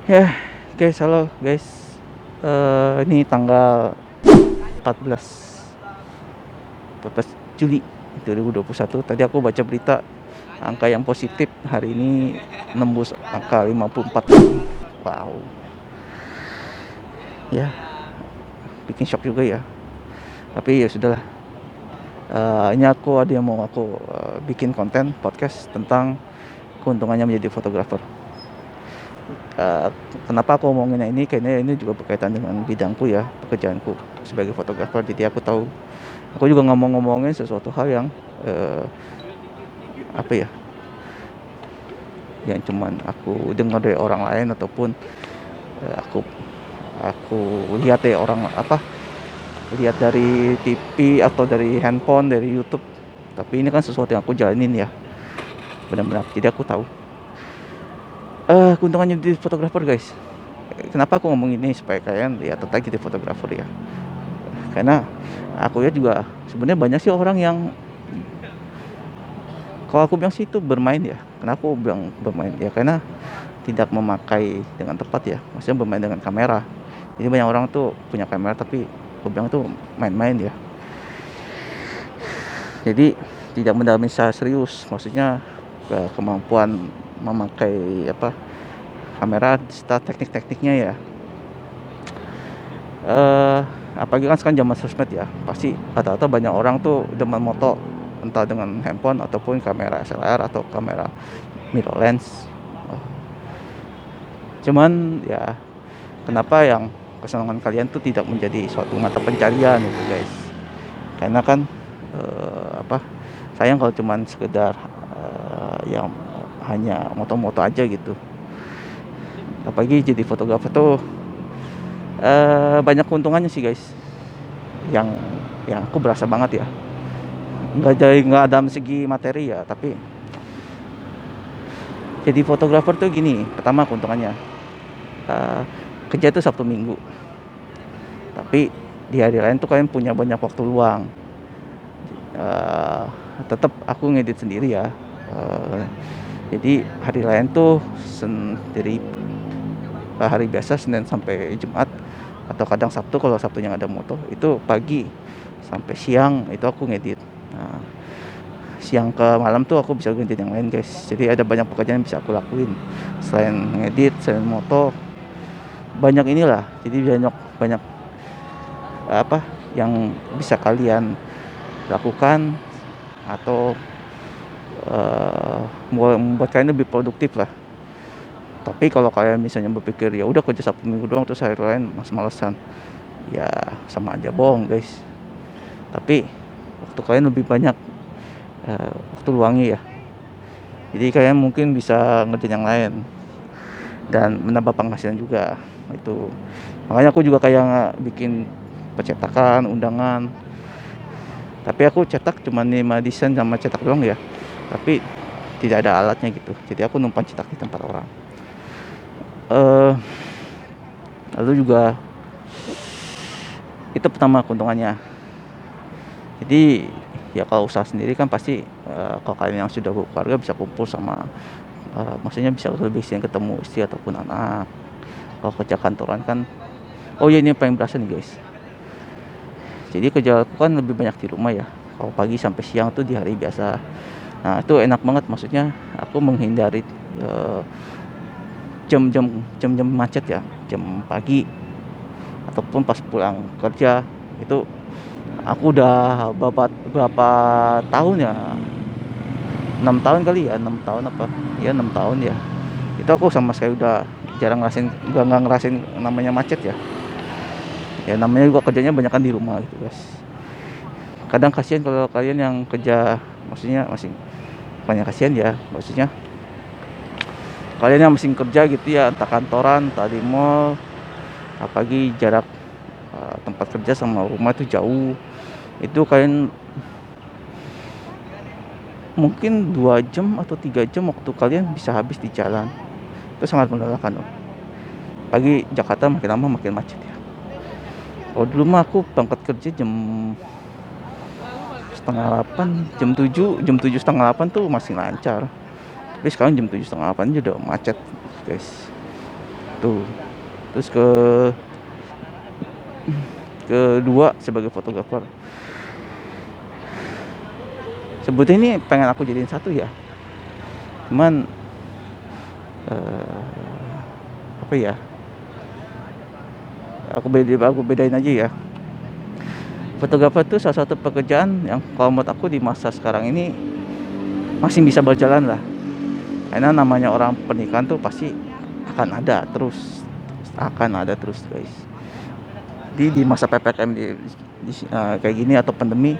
Ya, guys, halo guys. Ini tanggal 14 14 Juli 2021. Tadi aku baca berita angka yang positif hari ini nembus angka 54. Wow. Ya, bikin shock juga ya. Tapi ya sudahlah. Ini aku ada yang mau aku bikin konten podcast tentang keuntungannya menjadi fotografer. Eh, Kenapa aku ngomongin ini? Karena ini juga berkaitan dengan bidangku ya, pekerjaanku sebagai fotografer. Jadi aku tahu, aku juga ngomongin sesuatu hal yang eh, apa ya, yang cuman aku dengar dari orang lain ataupun aku lihat dari orang apa, lihat dari TV atau dari handphone, dari YouTube. Tapi ini kan sesuatu yang aku jalanin ya, benar-benar. Jadi aku tahu keuntungannya di fotografer guys. Kenapa aku ngomong ini supaya kalian ya tertarik jadi fotografer ya? Karena aku lihat juga sebenarnya banyak sih orang yang, kalau aku bilang sih itu bermain ya. Kenapa aku bilang bermain ya? Karena tidak memakai dengan tepat ya. Maksudnya bermain dengan kamera. Jadi banyak orang tuh punya kamera tapi aku bilang tuh main-main ya. Jadi tidak mendalami secara serius. Maksudnya kemampuan memakai apa, kamera serta teknik-tekniknya ya. eh Apalagi kan sekarang zaman sosmed ya, pasti rata-rata banyak orang tuh demen moto, entah dengan handphone ataupun kamera SLR atau kamera mirrorless. Oh, cuman ya, kenapa yang kesenangan kalian tuh tidak menjadi suatu mata pencarian gitu guys? Karena kan apa, sayang kalau cuman sekedar yang hanya moto-moto aja gitu. Apalagi jadi fotografer tuh banyak keuntungannya sih guys, yang aku berasa banget ya. Nggak dalam segi materi ya, tapi jadi fotografer tuh gini. Pertama keuntungannya, eh, kerja tuh Sabtu Minggu, tapi di hari lain tuh kalian punya banyak waktu luang. eh Tetap aku ngedit sendiri ya. Eh, jadi hari lain tuh dari hari biasa Senin sampai Jumat, atau kadang Sabtu kalau Sabtunya ada moto, itu pagi sampai siang itu aku ngedit. Nah, siang ke malam tuh aku bisa ngedit yang lain guys. Jadi ada banyak pekerjaan yang bisa aku lakuin selain ngedit, selain moto. Banyak inilah, jadi banyak banyak apa yang bisa kalian lakukan, atau membuat kalian lebih produktif lah. Tapi kalau kalian misalnya berpikir ya udah kerja Sabtu Minggu doang terus hari lain males-malesan, ya sama aja bohong guys. Tapi waktu kalian lebih banyak, waktu luangnya ya. Jadi kalian mungkin bisa ngerjain yang lain dan menambah penghasilan juga. Itu makanya aku juga kayak bikin percetakan, undangan. Tapi aku cetak cuma 5 desain sama cetak doang ya. Tapi tidak ada alatnya gitu. Jadi aku numpang cetak di tempat orang. Eh Lalu juga itu pertama keuntungannya. Jadi ya kalau usaha sendiri kan pasti, kalau kalian yang sudah berkeluarga bisa kumpul sama, maksudnya bisa lebih sering ketemu istri ataupun anak. Kalau kerja kantoran kan, oh ya ini yang paling berasa nih guys. Jadi kerja aku kan lebih banyak di rumah ya. Kalau pagi sampai siang tuh di hari biasa. Nah itu enak banget, maksudnya aku menghindari eh, jam-jam macet ya, jam pagi ataupun pas pulang kerja. Itu aku udah berapa tahun ya, 6 tahun kali ya, 6 tahun apa ya, 6 tahun ya. Itu aku sama sekali udah jarang ngerasain, nggak ngerasain namanya macet ya. Ya namanya juga kerjanya banyak kan di rumah gitu guys. Kadang kasihan kalau kalian yang kerja, maksudnya masih, banyak kasihan ya, maksudnya kalian yang masih kerja gitu ya, entah kantoran entah di mall. Apalagi jarak tempat kerja sama rumah itu jauh. Itu kalian mungkin 2 jam atau 3 jam waktu kalian bisa habis di jalan. Itu sangat melelahkan loh. Pagi Jakarta makin lama makin macet ya. Oh dulu mah aku berangkat kerja jam setengah 8, jam 7 setengah 8 tuh masih lancar. Tapi sekarang jam 7 setengah 8 udah macet guys. tuh. Terus kedua sebagai fotografer, sebetulnya ini pengen aku jadiin satu ya, cuman apa ya, aku bedain aja ya. Fotografer itu salah satu pekerjaan yang kalau menurut aku di masa sekarang ini masih bisa berjalan lah, karena namanya orang pernikahan tuh pasti akan ada terus guys. Di masa ppkm kayak gini atau pandemi,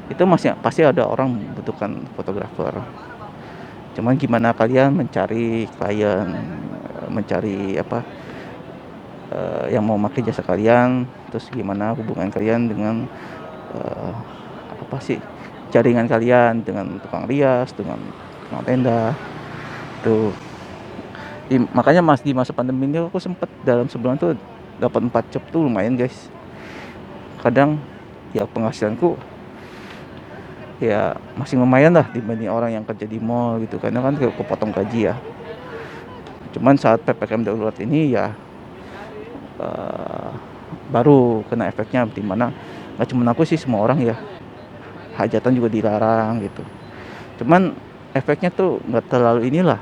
itu masih pasti ada orang membutuhkan fotografer. Cuman gimana kalian mencari klien, mencari apa, yang mau pakai jasa kalian, terus gimana hubungan kalian dengan eh, apa sih, jaringan kalian dengan tukang rias, dengan tukang tenda tuh. Makanya di masa pandemi ini aku sempet dalam sebulan tuh dapat 4 job tuh, lumayan guys. Kadang ya penghasilanku ya masih lumayan lah dibanding orang yang kerja di mall gitu, karena kan kepotong gaji ya. Cuman saat ppkm darurat ini ya baru kena efeknya, dimana nggak cuma aku sih, semua orang ya, hajatan juga dilarang gitu. Cuman efeknya tuh nggak terlalu inilah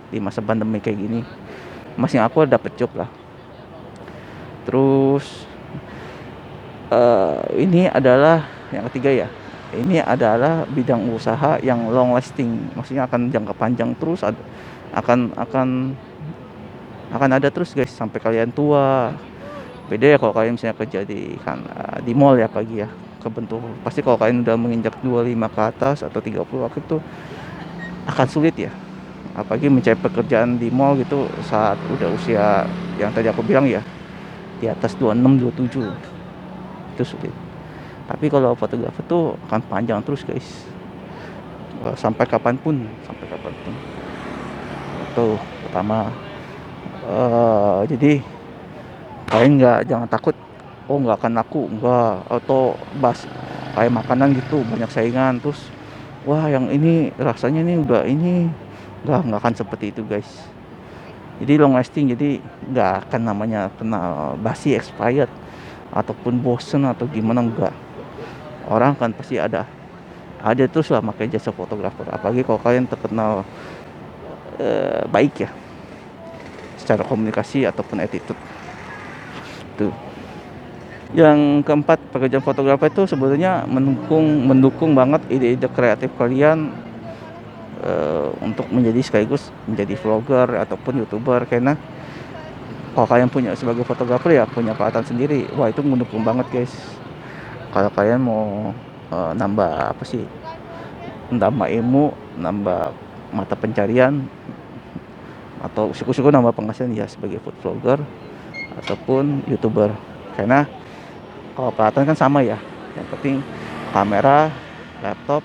di masa pandemi kayak gini, masih aku dapet job lah. Terus ini adalah yang ketiga ya, ini adalah bidang usaha yang long lasting, maksudnya akan jangka panjang terus, akan ada terus guys sampai kalian tua. Beda ya kalau kalian misalnya kerja di mall ya pagi ya, kebentuk pasti kalau kalian udah menginjak 25 ke atas atau 30 waktu itu akan sulit ya, apalagi mencari pekerjaan di mall gitu saat udah usia yang tadi aku bilang ya, di atas 26 27, itu sulit. Tapi kalau fotografer tuh akan panjang terus guys. Sampai kapanpun. Itu pertama. Jadi kalian jangan takut, oh nggak akan laku, nggak, atau kayak makanan gitu banyak saingan, terus wah yang ini rasanya nih udah ini, nggak akan seperti itu guys. Jadi long lasting, jadi nggak akan namanya kena basi, expired ataupun bosen atau gimana, enggak. Orang kan pasti ada terus lah pakai jasa fotografer, apalagi kalau kalian terkenal baik ya secara komunikasi ataupun attitude tuh. Yang keempat, pekerjaan fotografer itu sebetulnya mendukung banget ide-ide kreatif kalian untuk menjadi sekaligus menjadi vlogger ataupun youtuber, karena kalau kalian punya sebagai fotografer ya punya pelatihan sendiri, wah itu mendukung banget guys. Kalau kalian mau nambah apa sih, nambah ilmu, nambah mata pencarian, atau syukur-syukur nambah penghasilan ya sebagai food vlogger ataupun youtuber. Karena kalau pelatihan kan sama ya, yang penting kamera, laptop,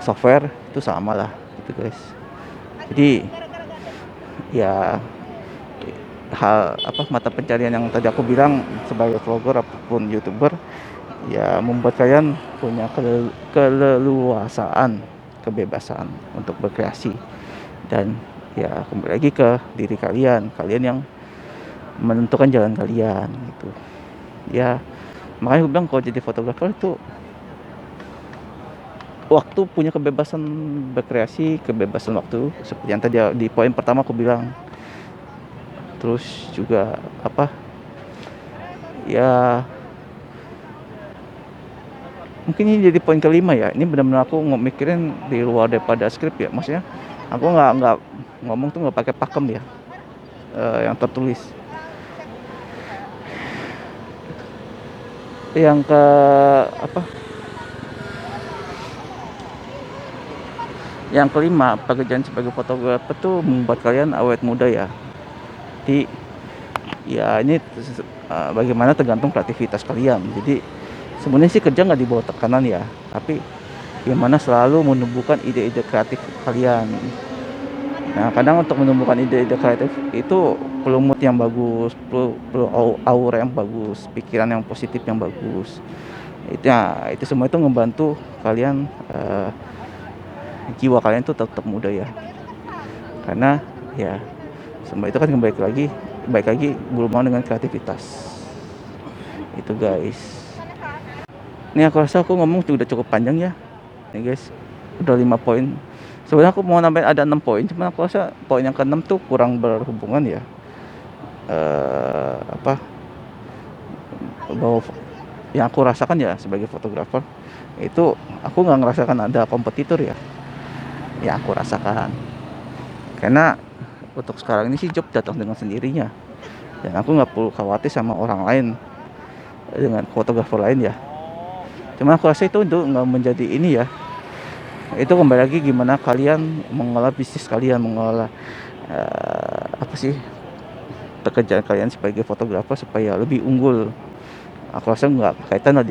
software itu sama lah gitu guys. Jadi ya mata pencarian yang tadi aku bilang sebagai vlogger ataupun youtuber ya membuat kalian punya keleluasaan, kebebasan untuk berkreasi, dan ya kembali lagi ke diri kalian yang menentukan jalan kalian gitu ya. Makanya gue bilang kalau jadi fotografer itu waktu punya kebebasan berkreasi, kebebasan waktu seperti yang tadi di poin pertama aku bilang. Terus juga ya mungkin ini jadi poin kelima ya, ini benar-benar aku mikirin di luar daripada skrip ya, maksudnya aku nggak ngomong tuh nggak pakai pakem ya, yang tertulis. Yang yang kelima, pekerjaan sebagai fotografer tuh membuat kalian awet muda ya. Jadi ya ini bagaimana tergantung kreativitas kalian. Jadi sebenarnya sih kerja nggak dibawa tekanan ya, tapi gimana selalu menumbuhkan ide-ide kreatif kalian. Nah kadang untuk menumbuhkan ide-ide kreatif itu perlu mood yang bagus, perlu aura yang bagus, pikiran yang positif yang bagus. Itu semua itu membantu kalian, jiwa kalian tuh tetap muda ya. Karena ya Semua itu kan baik lagi berhubungan dengan kreativitas. Itu guys. Ini aku rasa aku ngomong udah cukup panjang ya. Nih guys, udah 5 poin. Sebenarnya aku mau nambahin ada 6 poin, cuman aku rasa poin yang ke-6 tuh kurang berhubungan ya. Apa bahwa yang aku rasakan ya sebagai fotografer itu aku nggak ngerasakan ada kompetitor ya. Ya aku rasakan karena untuk sekarang ini sih job datang dengan sendirinya dan aku nggak perlu khawatir sama orang lain dengan fotografer lain ya. Cuma aku rasa itu untuk nggak menjadi ini ya, itu kembali lagi gimana kalian mengelola bisnis kalian, mengelola apa sih pekerjaan kalian sebagai fotografer supaya lebih unggul. Aku rasa nggak kaitan lah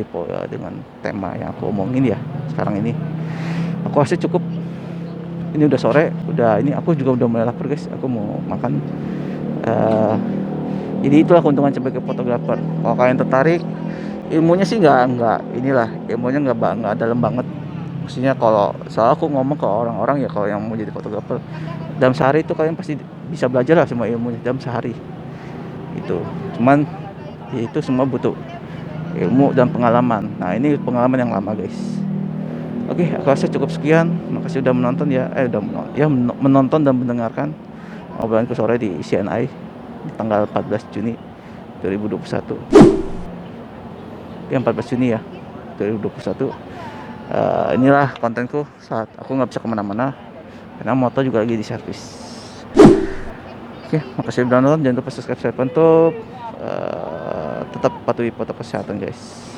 dengan tema yang aku omongin ya sekarang ini. Aku rasa cukup. Ini udah sore, udah ini aku juga udah mulai lapar guys. Aku mau makan. Jadi itulah keuntungan sebagai fotografer. Kalau kalian tertarik, ilmunya sih nggak inilah, ilmunya nggak dalam banget. Maksudnya kalau soal aku ngomong ke orang-orang ya kalau yang mau jadi fotografer dalam sehari itu kalian pasti bisa belajar lah semua ilmunya dalam sehari itu. Cuman ya itu semua butuh ilmu dan pengalaman. Nah ini pengalaman yang lama guys. Oke, aku rasa cukup sekian. Makasih udah menonton ya. Menonton dan mendengarkan obrolanku sore di CNI di tanggal 14 Juni 2021. Ya 14 Juni ya 2021. Inilah kontenku saat aku nggak bisa kemana-mana karena motor juga lagi di servis. Oke, makasih udah nonton. Jangan lupa subscribe, share, untuk tetap patuhi protokol kesehatan guys.